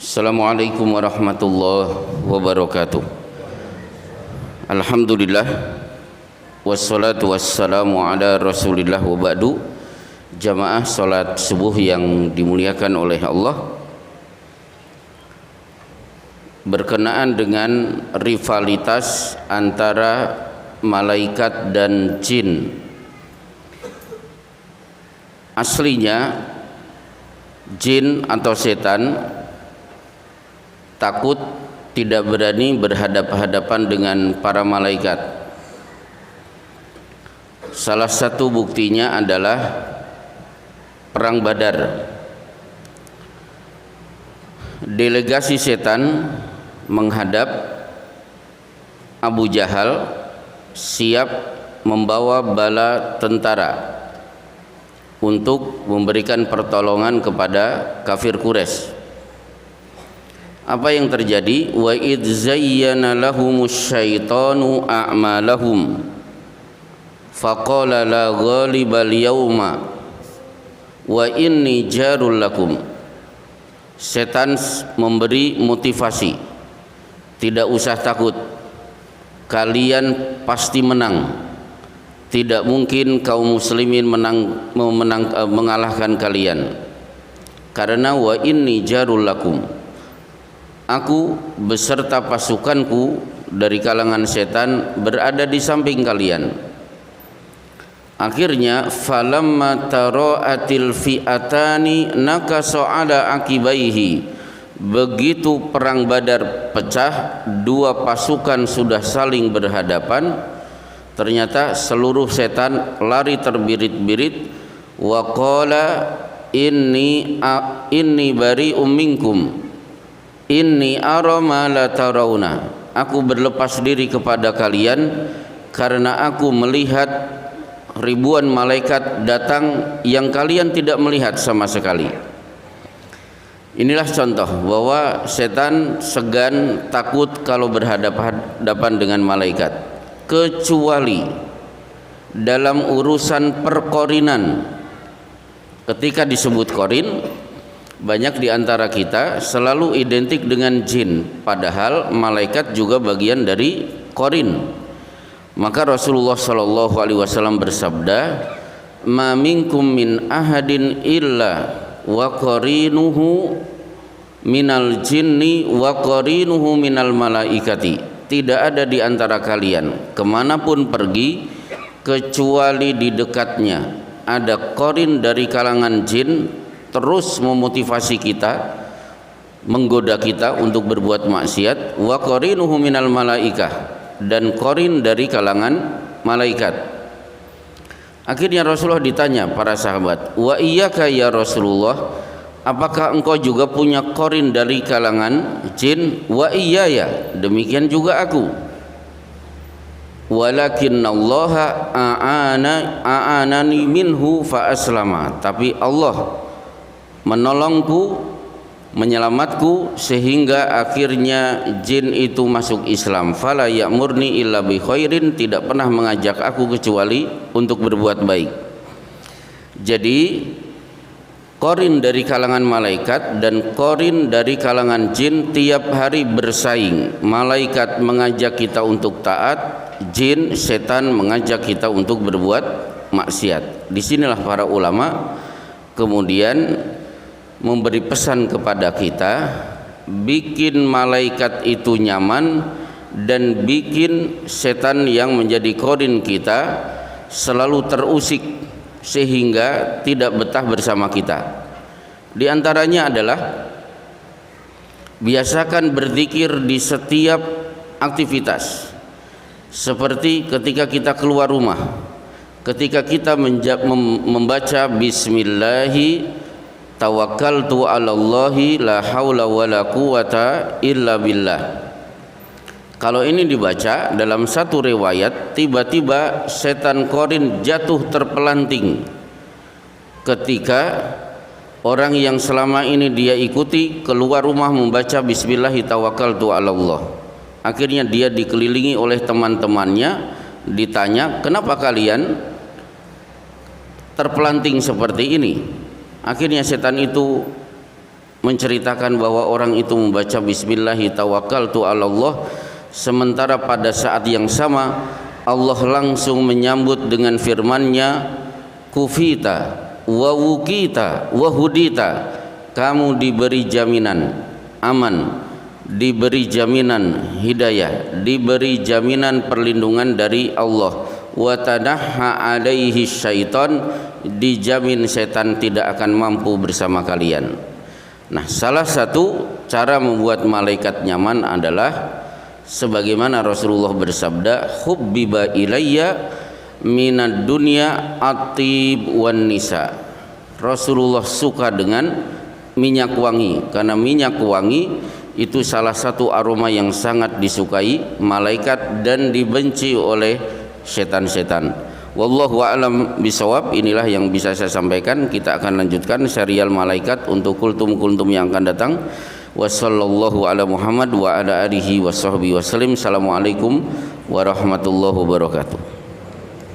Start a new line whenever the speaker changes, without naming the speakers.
Assalamualaikum warahmatullahi wabarakatuh. Alhamdulillah wassalatu wassalamu ala rasulillah wa ba'du. Jamaah salat subuh yang dimuliakan oleh Allah, berkenaan dengan rivalitas antara malaikat dan jin. Aslinya jin atau setan takut, tidak berani berhadapan-hadapan dengan para malaikat. Salah satu buktinya adalah perang Badar. Delegasi setan menghadap Abu Jahal, siap membawa bala tentara untuk memberikan pertolongan kepada kafir Quraisy. Apa yang terjadi? Wa idz zayyana lahumus syaitanu a'malahum faqala la ghalibal yauma wa inni jarul lakum. Setan memberi motivasi, tidak usah takut, kalian pasti menang. Tidak mungkin kaum muslimin mengalahkan kalian. Karena wa inni jarul lakum, aku beserta pasukanku dari kalangan setan berada di samping kalian. Akhirnya falamma tara'atil fi'atani nakasa ala akibaihi. Begitu perang Badar pecah, dua pasukan sudah saling berhadapan, ternyata seluruh setan lari terbirit-birit. Wa qala inni bari'um minkum inni ara ma la tarawna. Aku berlepas diri kepada kalian karena aku melihat ribuan malaikat datang yang kalian tidak melihat sama sekali. Inilah contoh bahwa setan segan, takut kalau berhadapan dengan malaikat, kecuali dalam urusan perkorinan. Ketika disebut korin, banyak di antara kita selalu identik dengan jin, padahal malaikat juga bagian dari korin. Maka Rasulullah sallallahu alaihi wasallam bersabda, "Ma minkum min ahadin illa wa qarinuhu minal jinni wa qarinuhu minal malaikati." Tidak ada di antara kalian kemanapun pergi kecuali di dekatnya ada korin dari kalangan jin, terus memotivasi kita, menggoda kita untuk berbuat maksiat. Wa qarinuhu minal malaikah, dan korin dari kalangan malaikat. Akhirnya Rasulullah ditanya para sahabat, wa iyyaka ya Rasulullah, apakah engkau juga punya korin dari kalangan jin? Wa iyaya, demikian juga aku. Walakinallaha a'anani minhu fa aslama, tapi Allah menolongku, menyelamatku sehingga akhirnya jin itu masuk Islam. Fala ya'murni illa bi khairin, tidak pernah mengajak aku kecuali untuk berbuat baik. Jadi korin dari kalangan malaikat dan korin dari kalangan jin tiap hari bersaing. Malaikat mengajak kita untuk taat, jin, setan mengajak kita untuk berbuat maksiat. Disinilah para ulama kemudian memberi pesan kepada kita, bikin malaikat itu nyaman dan bikin setan yang menjadi korin kita selalu terusik sehingga tidak betah bersama kita. Di antaranya adalah biasakan berzikir di setiap aktivitas, seperti ketika kita keluar rumah, ketika kita membaca bismillahi tawakkaltu 'alallahi la haula wala quwata illa billah. Kalau ini dibaca dalam satu riwayat, tiba-tiba setan korin jatuh terpelanting ketika orang yang selama ini dia ikuti keluar rumah membaca bismillahi tawakkaltu 'alallah. Akhirnya dia dikelilingi oleh teman-temannya, ditanya, "Kenapa kalian terpelanting seperti ini?" Akhirnya setan itu menceritakan bahwa orang itu membaca bismillahi tawakkaltu 'alallah, sementara pada saat yang sama Allah langsung menyambut dengan firman-Nya, kufita wa wukita wa hudita, kamu diberi jaminan aman, diberi jaminan hidayah, diberi jaminan perlindungan dari Allah. Wa tadahha alaihi syaitan, dijamin setan tidak akan mampu bersama kalian. Nah, salah satu cara membuat malaikat nyaman adalah sebagaimana Rasulullah bersabda, hubbiba ilayya minad dunya at-tib wan nisa. Rasulullah suka dengan minyak wangi, karena minyak wangi itu salah satu aroma yang sangat disukai malaikat dan dibenci oleh setan-setan. Wallahu a'lam bisawab. Inilah yang bisa saya sampaikan. Kita akan lanjutkan serial malaikat untuk kultum-kultum yang akan datang. Wassallallahu ala Muhammad wa ala alihi washabbihi wasallim. Assalamualaikum warahmatullahi wabarakatuh.